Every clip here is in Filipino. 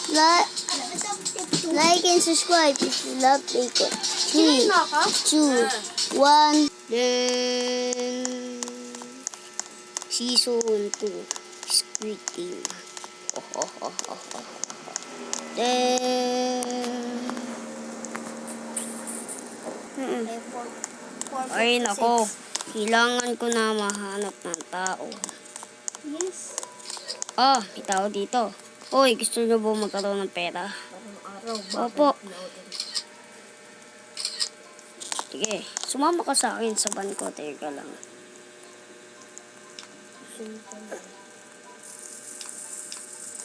Like and subscribe if you love bacon. 3, 2, 1. Then season 2 Squid Game. Then ay nako, kailangan ko na mahanap ng tao. Yes. May tao dito. Oy, gusto nyo ba magkaroon ng pera? Opo. Sige, sumama ka sa akin sa van ko. Teka lang.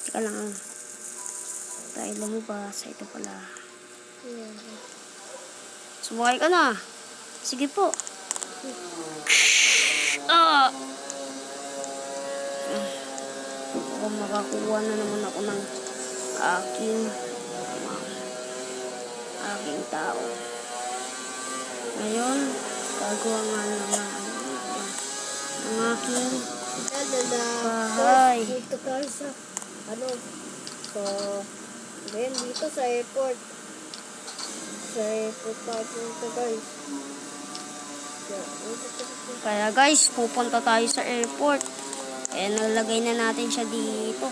Teka lang. Tayo lumabas. Ito pala. Sumakay ka na. Sige po. Makakuha na naman ako ng aking tao. Ngayon, gagawa nga naman ng aking bahay. Dito tayo sa, dito sa airport. Sa airport tayo punta, guys. Kaya guys, pupunta tayo sa airport. Nalagay na natin siya dito.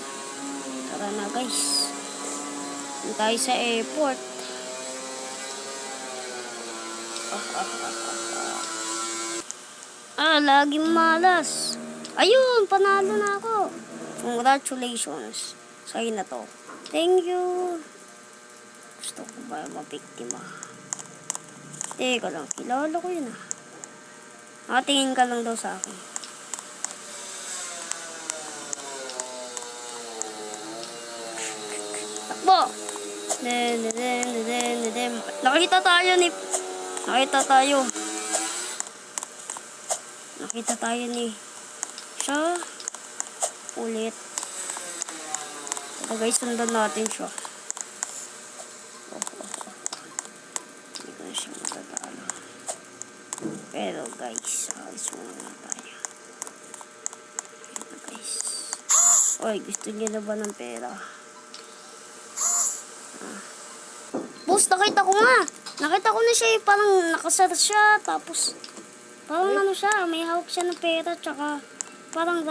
Tara na guys. Punta tayo sa airport. Laging malas. Ayun, panalo na ako. Congratulations. Sa'yo na to. Thank you. Gusto ko ba mabiktima? Teka lang, kilala ko yun Tingin ka lang daw sa akin. Takbo! Nakita tayo ni siya ulit. Ito guys, sundan natin siya. Hindi ko na siya matatalo. Pero guys, alis muna tayo. Ito guys. Oy, gusto niyo na ba ng pera? Boss, nakita ko nga. Nakita ko na siya parang nakasar siya. Tapos, parang siya, may hawak siya ng pera. Tsaka, parang,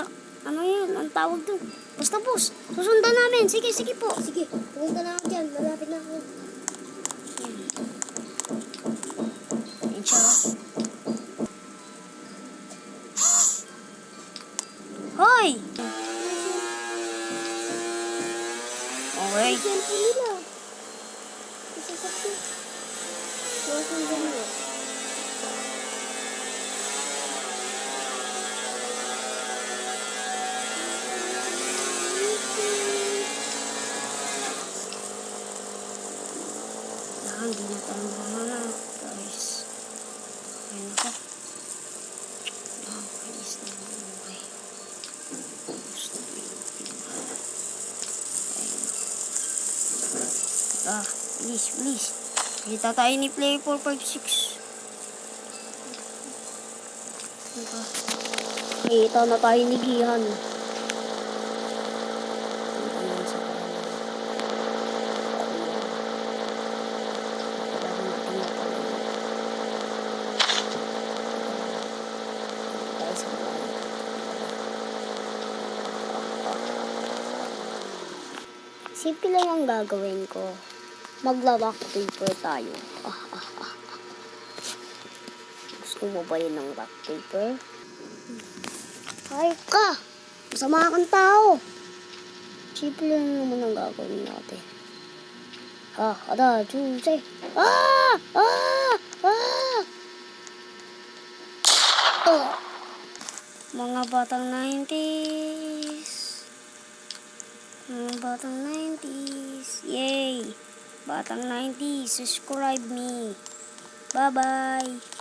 yun, ang tawag dun. Basta boss, susundan namin. Sige po. Sige, pumunta na ako dyan. Malapit na ako. Yan siya. Hoy! Okay. Cellphone nila. Isasakto. Susundan mo. Hindi na tayo mahanap, guys. Ayun ako. Guys, nabuhay. Gusto ko yung pinamahal. Ayun. Please. Kita tayo ni Play 456. Kita na tayo ni Gihan. Simple lang ang gagawin ko. Magla-rock paper tayo. Gusto mo ba yun ng rock paper? Ay ka! Masama kang tao! Simple lang naman ang gagawin natin. Juice! Mga batang 90s. Batang 90s. Yay! Batang 90s. Subscribe me. Bye-bye.